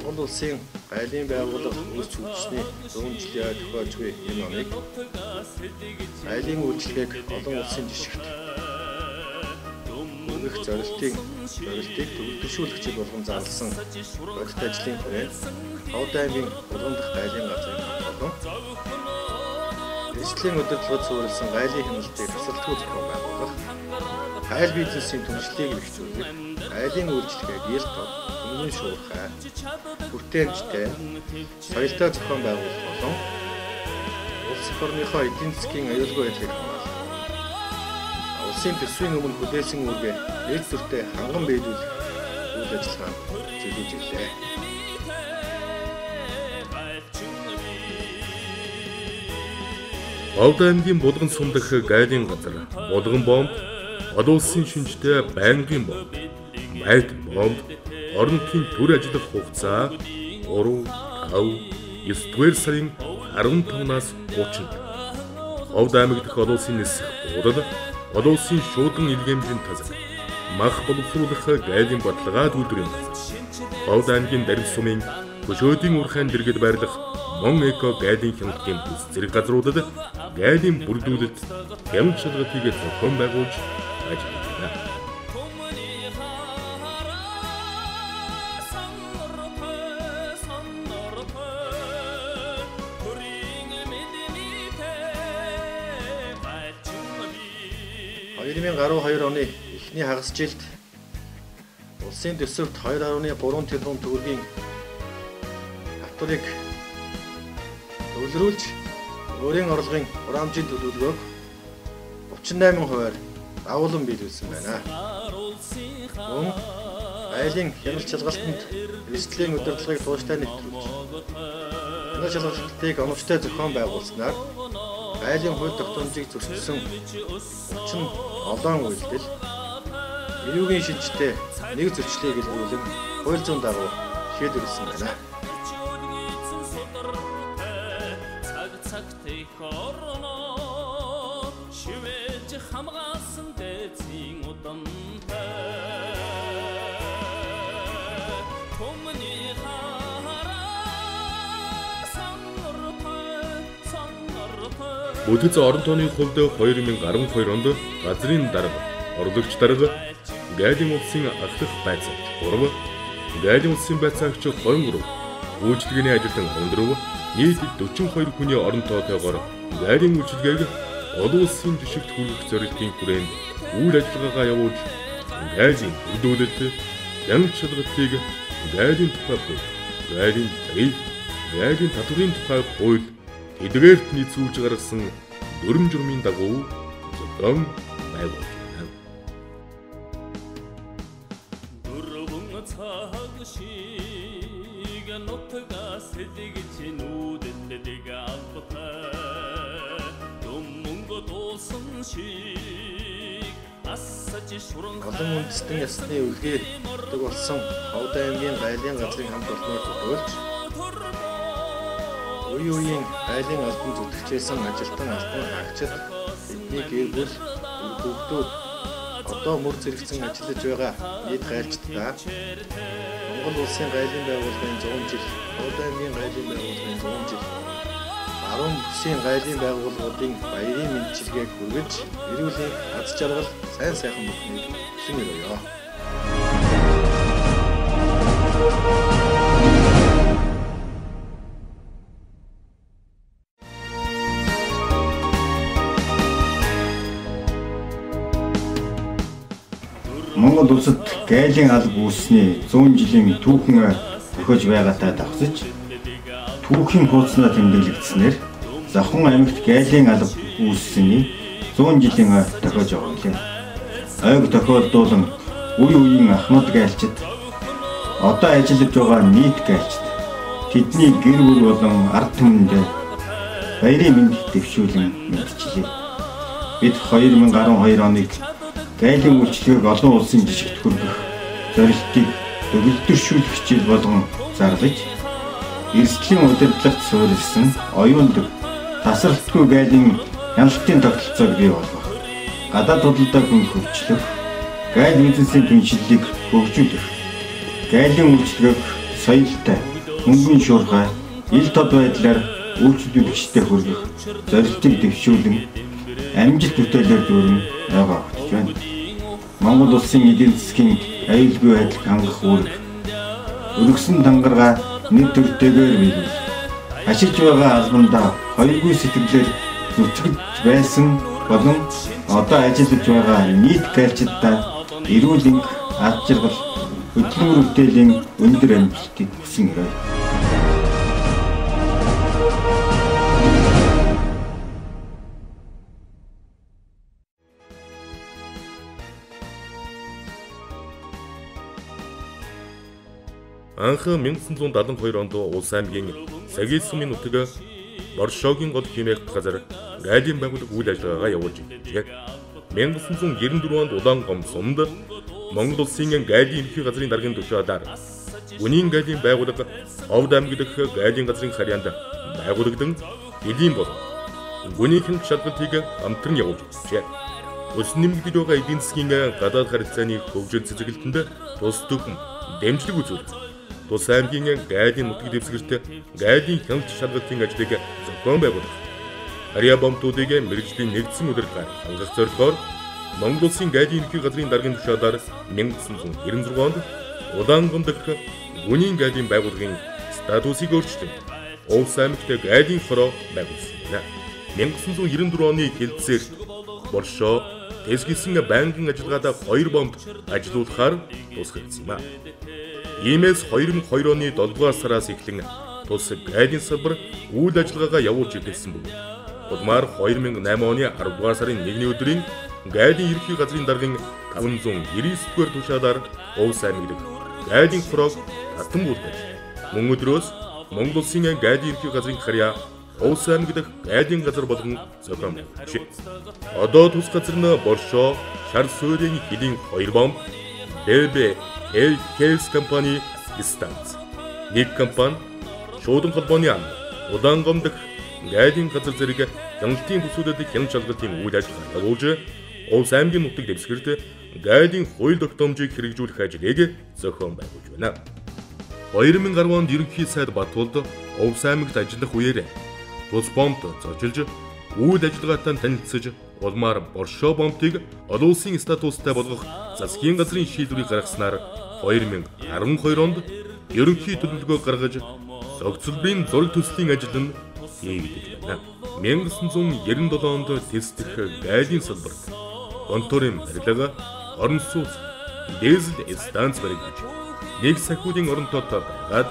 Монгол улсын гайлын байгууллага үүсч үлдсэний 100 жилийн тохиолж буй энэ оныг гайлын үйлчлэгийг олон улсын жишгт их зорилтыг төвлөршүүлэгчид болгон зарласан бодит ажлын хүрээнд Ховд аймгийн Булган дахь гайлын газрын болон эслийн удирдлагад суурилсан гайлын хяналтыг тасалдгүй зохион байгуулах, гайл бизнесийн түншлэлийг бэхжүүлэх, гайлын үйлчлэгийг ил тод өмнө шуурхай, хүртээмжтэй, соёлтой зохион байгуулах болон улс орныхоо эдийн засгийн аюулгүй байдлыг хамгаалах, улсын төсвийн өмнө хүлээсэн үүргээ дэд зүртэй ханган биелүүлэх үйл ажиллагаанд зөвлөж ирлээ. Ховд аймгийн Булган сум дах гайлын газар, Булган бомб, олон улсын шинжтэй байнгын бомб, мальт бомб, орон нутгийн төр ажиллах хугацаа 3, 5, 9-р сарын 15-наас 30. Ховд аймаг дах олон улсын нисэх буудал, олон улсын шуудан илгээмжийн тасаг, мах боловсруулах гайлын баталгаад үйлдвэрийн газар, Ховд аймгийн Дарин сумын хөшөөдийн урхайн дэргэд байрлах Мон эко гайлын хяналтын бүс зэрэг газруудад гайлын бүрдүүлэлт хяналт шалгалтыг зохион байгуулж ажиллаж байна. (2012 оны эхний хагас жилд улсын төсөвт 2.3 тэрбум төгрөгийн татварыг төвлөрүүлж өөрийн орлогын хураамжийн төлөвлөгөөг 38%-аар дагуулan биелүүлсэн байна. Мөн гайлын хяналт шалгалтанд эрсдлийн удирдлагыг тууштай нэвтрүүлж, хяналт шалгалтыг оновчтой зохион байгуулснаар гайлын хууль тогтоомжийг зөрчилсөн 30 олон үйлдэл, эрүүгийн шинжтэй нэг зөрчлийг илрүүлэн хууль зүйн дагуу шийдвэрлсэн байна. Бүтэц орон тооны хувьд 2012 онд газрын дарга, орлогч дарга, гайлын улсын ахлах байцаагч 3, гайлын улсын байцаагч 23, үйлчлэгээний ажилтан 14, нийт 42 хүний орон тоотойгоор гайлын үйлчлэгийг олон улсын жишгт хүргэх зорилтын хүрээнд үйл ажиллагаагаа явуулж, гайлын бүрдүүлэлт, хяналт шалгалтыг гайлын тухай хууль, гайлын тариф, гайлын татварын тухай хууль эдгээрт нийцүүлж гаргасан дүрм журмын дагуу зохион байгуулж байна. Дөрвөн цаг шиг нутгаас сэдгэж нүүдэлдэг албатай дүмгө дуусан шиг асаж шуран олон үндэстэн ясны үлгэрдэг болсон Ховд аймгийн гайлын газрын хамт олноор төлөөлж үеийн гайлын албан зүтгэжсэн ажилтан албан хаагчид бидний гэр бүл хүүхдүүд одоо мөр зэрэгцэн ажиллаж байгаа нийт гайлчдаа Монгол улсын гайлын байгууллагын 100 жил, Ховд аймгийн гайлын байгууллагын 100 жил, 10 бүсийн гайлын байгууллагуудын баярын мэндчилгээг хүргэж, эрүүлийн аз жаргал, сайн сайхан бүхнийг хүсэн өрөөё. Монгол улсад гайлын алба үүссний 100 жилийн түүхэн төхөж байгаатай давхцаж түүхийн хуудаснаа тэмдэглэгдснээр Завхан аймагт гайлын алба үүссний 100 жилийн төхөж явуулсан. Ойг тохиолдуулан үеийн ахмад гайлчид одоо ажиллаж байгаа нийт гайлчид тэдний гэр бүл болон ард түмэнд баярын мэнд дэвшүүлэн мэдчилээ. Бид 2012 оныг гайлын үйлчлэгийг олон улсын жишгт хүргэх зорилтыг төвлөршүүлэх хичээл болгон зарлаж, эрсдлийн удирдлагт суурилсан оюунд тасралтгүй гайлын хяналтын тогтолцоог бий болгох, гадаад худалдаа хүн хөгжлөх, гайл бизнесийн түншлэлийг хөгжүүлэх, гайлын үйлчлэгийг соёлтой, хөнгөн шуурхай, ил тод байдлаар үйлчлүүлэгчтэй хүргэх зорилтыг дэвшүүлэн амжилт бүтээлээр дүүрэн яваа өгч байна. Монгол улсын эдийн засгийн аюулгүй байдал хангах үүрэг өргөсөн тангараа нэг төртэйгээр биелүүл. Ашиж байгаа албандаа хоёргүй сэтгэлээр зүтгэж байсан болон одоо ажиллаж байгаа нийт гайлчдаа эрүүл энх, ад жаргал, хөдөлмөр бүтээлийн өндөр амжилтыг хүсэн өрөө. Анх 1972 онд Улс аймгийн Сагил сумын нутаг Боршоогийн гол хэмээх газар гайлын байгууллага үйл ажиллагаагаа явуулж иржээ. 1994 онд Улаангом сумд Монгол улсын гайлын ерхий газрын даргын тушаалаар үнийн гайлын байгууллага Овд аймаг дэх гайлын газрын харьяанд байгуулагдсан эдийн бол үнийхэн шалгалтыг амтран явуулж иржээ. Улс нэмэгдэж байгаа эдийн засгийн гадаад харилцааны хөгжил цэцгэлтэнд тус төхөн дэмжлэг үзүүлж Улс аймгийн гайлын нутаг дэвсгэрт гайлын хяналт шалгалтын ажлыг зохион байгуулах. Харьяа бомтуудыг мэргэжлийн нэгдсэн удирдлагаар хангах зорилгоор Монгол улсын гайлын ерхий газрын даргын тушаалаар 1996 онд Улаангом дэх үнийн гайлын байгууллагын статусыг өөрчлөн Улс аймагт гайлын хороо байгуулсан байна. 1994 оны хэлтсээр Боршоо тэсгэлсэн байнгын ажиллагаадаа 2 бомб ажилуулахаар тусгагдсан юм. Иймээс 2002 оны 7 дугаар сараас эхлэн тус гайлын салбар үйл ажиллагаагаа явуулж ирсэн бүл. Улмаар 2008 оны 10 дугаар сарын 1-ний өдрийн гайлын ерхий газрын даргын 599-р тушаалаар Улс аймаг дэх гайлын хорог татан буулгаж мөн өдрөөс Монгол улсын гайлын ерхий газрын харьяа Улс аймаг дэх гайлын газар болгон зохион байгуулж. Одоо тус газар нь Боршоо, Шар суурийн хэдийн 2 бомб, ББ Кейс компани станц. Нэг компани шуудан холбооны ам Улаангом дэх гайлын газар зэрэг хяналтын төсвүүдэд хяналт шалгалтын үйл ажиллагаа явуулж Улс аймгийн нутаг дэвсгэрт гайлын хууль тогтоомжийг хэрэгжүүлэх ажлыг зохион байгуулж байна. 2010 онд ерөнхий сайд Батболд Улс аймагт ажиллах үеэр тус бомб зожилж үйл ажиллагаатай танилцж улмаар Боршоо бомбыг олон улсын статустай болгох засгийн газрын шийдвэрийг гаргаснаар 2012 онд ерөнхий төлөвлөгөө гаргаж зохицолбын зураг төслийн ажил нь хийгдэж байна. 1997 онд тэсдэх гайлын салбарт конторын барилга, орон сууц, дизель станц баригдаж нэг сахиудын оронтойтой байгаад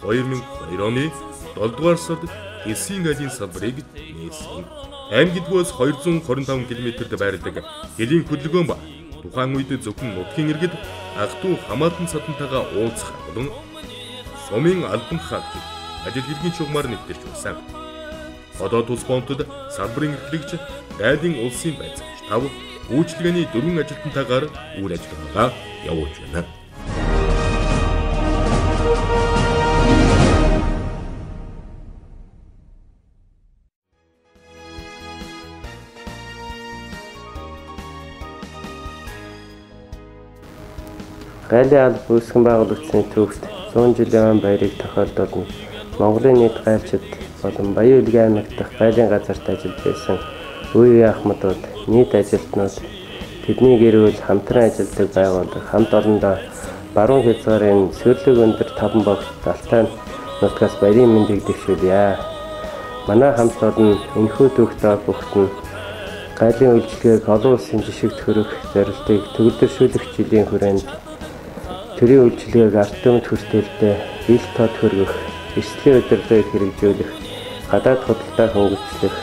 2002 оны 7 дугаар сард Эсийн гайлын салбарыг нээсэн. Аймагдгоос 225 км-д байрладаг хэлийн хөдөлгөөн ба тухайн үед зөвхөн нутгийн иргэд ах トゥ хамаатан садантайгаа уулзах болон сумын албан хаагч ажил хэргийн чугмаар нэвтэрч байсан. Одоо тус бомбтод салбарын эрхлэгч гайлын улсын байцаагч 5 үйлчилгээний 4 ажилтнтайгаар үйл ажиллагаагаа явуулж байна. Гайлын алба үүсгэн байгуулагдсны төвд 100 жилийн баярыг тохиолдуулна. Монголын нийт гайлчид болон Баян Улгийн аймаг дахь гайлын газарт ажиллаж байсан үе ахмадууд, нийт ажилтнууд, тэдний гэр бүл хамтран ажилладаг байгууллага хамт олондоо баруун хязгаарын сөрлөг өндөр таван богц Алтайн нутгаас баярын мэндийг дэвшүүлье. Манай хамт олон энэхүү төвхтөө бүхтэн гайлын үйлчлэгийг олон улсын жишигт хөрөх зорилтыг төгөлдршүүлэх жилийн хүрээнд төрийн үйлчлэгийг ард түмэд хүртээлтэй ил тод хөргөх, эрсдлийн удирдлагыг хэрэгжүүлэх, гадаад худалдаа хөнгөлцөх,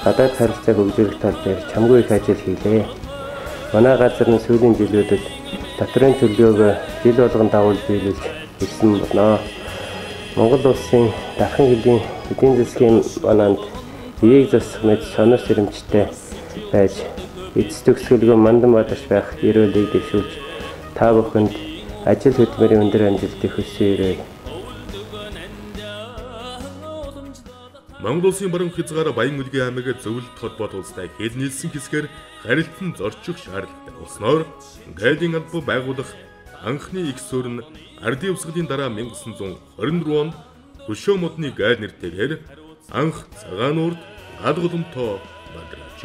гадаад харилцаа хөгжүүлэх тал дээр чамгүй их ажил хийлээ. Манай газар нь сүүлийн жилүүдэд дотрын төлөвлөгөөг жил болгон дагуулж биелүүлж ирсэн болно. Монгол улсын дархан хэлийн эдийн засгийн банаанд эийг засах мэт сонор сэрэмжтэй байж эцэс төгсгөлгөө мандан бадаж байх ерөөлийг дэвшүүлж та бүхэнд ажил хөдөлмөрийн өндөр амжилтыг хүсье. Монгол улсын баруун хязгаар Баян Улгийн аймаг зөвлөлт холбоот улстай хэл нийлсэн хэсгээр харилцан зорчих шаардлагатай болсноор гайлын алба байгуулах анхны их суурь нь ардын үсгэлийн дараа 1924 онд Хөшөө модны гайл нэртэйгээр анх цагаан нуурд гадгалмтоо бадраач.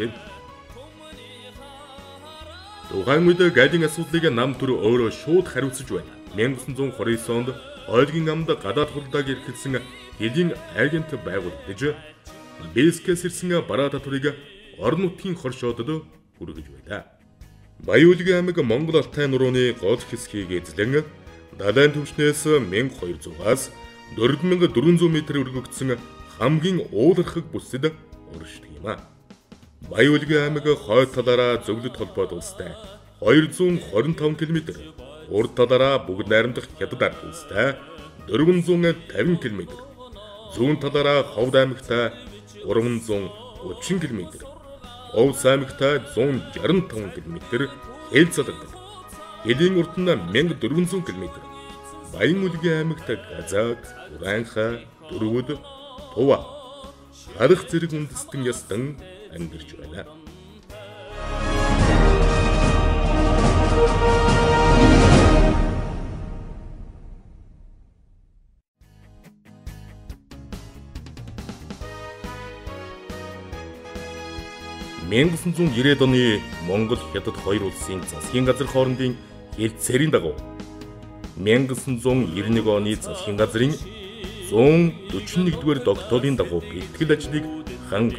Тухайн үед гайлын асуудлыг нам төр өөрөө шууд хариуцж байна. 1929 онд ойлгийн амд гадаад хуралдааг эрхэлсэн хэдийн агент байгуулагдаж Бэскээс ирсэн бараа татварыг орон нутгийн хоршоодод хүргэж байлаа. Баян-Улгийн аймаг Монгол Алтай нурууны гол хэсгийг эзлэн далайн түвшнээс 1200-аас 4400 м өргөгдсөн хамгийн уулархаг бүсэд оршдог юм а. Баян-Улгийн аймаг хойд талаараа зөвлөд холбоод улстай 225 км, урд талаараа бүгд найрамдах хятад ард улстай 450 км, зүүн талаараа Ховд аймагтай 330 км, Овс аймагтай 165 км хэлцэлдэг. Хэдийн урд нь 1400 км. Баян-Улгийн аймагт Газаг, Уранхай, Дөрвөд, Тува, Харах зэрэг үндэстэн ястан амьдарч байна. (1990-ад оны Монгол Хятад хоёр улсын засгийн газар хоорондын хэлцээрийн дагуу 1991 оны засгийн газрын 141-р тогтоолын дагуу бэлтгэл ажлыг ханг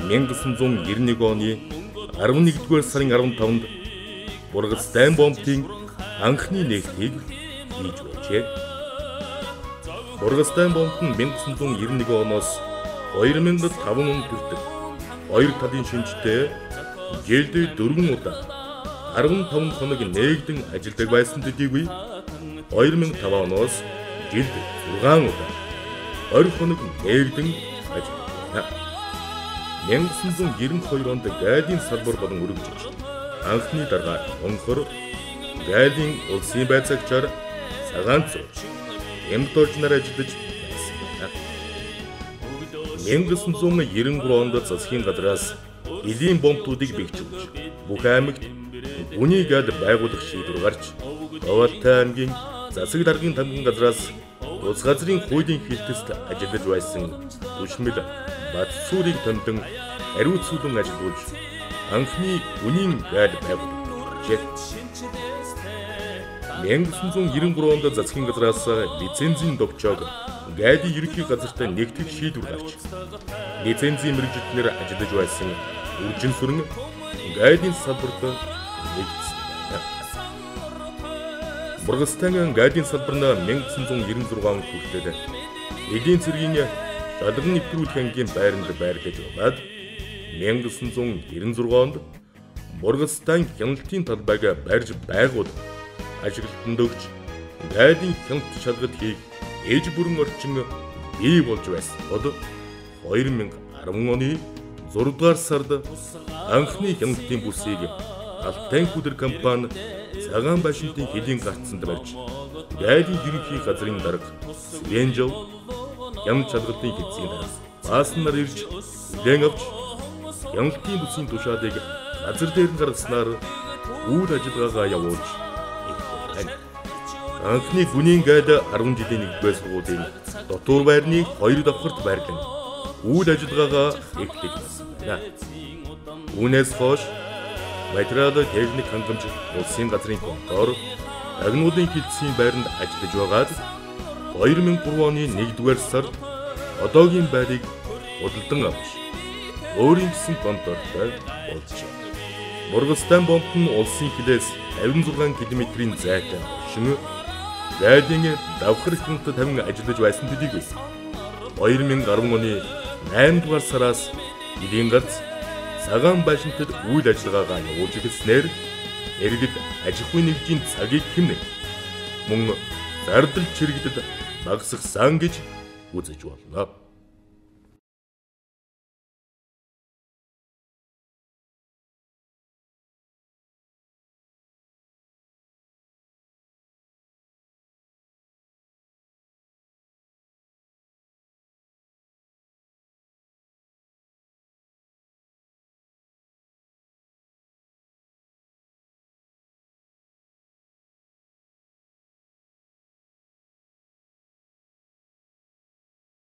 1991 оны 11-р сарын 15-нд Бургастай бомбын анхны нэгтлийг хийж байжээ. Бургастай бомб нь 1991 оноос 2005 онд хүртэл хоёр талын шинжтэй жилд 4 удаа 15 хоног нээгдэн ажилладаг байсан төдийгүй 2005 оноос жилд 6 удаа 20 хоног нээгдэн ажилладаг. 1992 онд гайлын салбар болон өргөжж анхны дарга онхор гайлын улсын байцаагчаар цагаан цууч эмд орж нар ажиллаж байсан байна. 1993 онд засгийн газраас элийн бомбуудыг бэхжүүлж бүх аймагт хүний гайл байгуулах шийдвэр гарч Овалтай аймгийн засаг даргын тамгын газраас улс газрын хуулийн хэлтэст ажиллаж байсан Түшмэл Батсуурыг томдон хариуцуулан ажиллуулж анхны хүний гайл байгуулжээ. 1993 онд засгийн газраас лицензийн довчоог гайлын ерөнхий газарт нэгтгэх шийдвэр гарч лицензийн мэргэжилтнэр ажиллаж байсан үржин сүрэн гайлын салбарт нэгдсэн байна. Бургастайгийн гайлын салбар нь 1996 онд хүртэл эдийн засгийн шалган нэвтрүүлэх ангийн байранд байрлаж байгаад 1996 онд Бургастай хяналтын талбайг барьж байгуул ажиглалтанд өгч гайлын хяналт шалгалт хийх ээж бүрэн орчин бий болж байсан бол 2010 оны 6 дугаар сард анхны хяналтын бүсийг Алтай хүдэр компани цагаан башинтын хэлийн гарцанд барьж гайлын ерөнхий газрын дарга Свенжов хяналт шалгалтын хэцгийн дараа баасан нар ирж хүлээн авч хяналтын бүсийн тушаалыг газар дээр нь гаргаснаар үйл ажиллагаагаа явуулж байна. Анхны гүнийн гайл 10 жилийн 1-р сургуулийн дотор байрны 2 давхарт байрлан үйл ажиллагаагаа эхлэж байна. Үүнээс хойш материал техник хангамж улсын газрын контор агнуудын хэлтсийн байранд ажиллаж байгаад 2003 оны 1-р сард одоогийн байрыг худалдан авч өөрийн гэсэн контортой болжээ. Бургастай бомб нь улсын хилээс 56 км-ийн зайтай оршин гайлын давхар хяналтад тавин ажиллаж байсан төдийгүй 2010 оны 8 дугаар сараас эдийн гац цагаан башинтад үйл ажиллагаагаа явуулж эхэлснээр иргэд аж ахуйн нэгжийн цагийг хэмнэн мөн зардал чирэгдэд багасгасан гэж үзэж болно.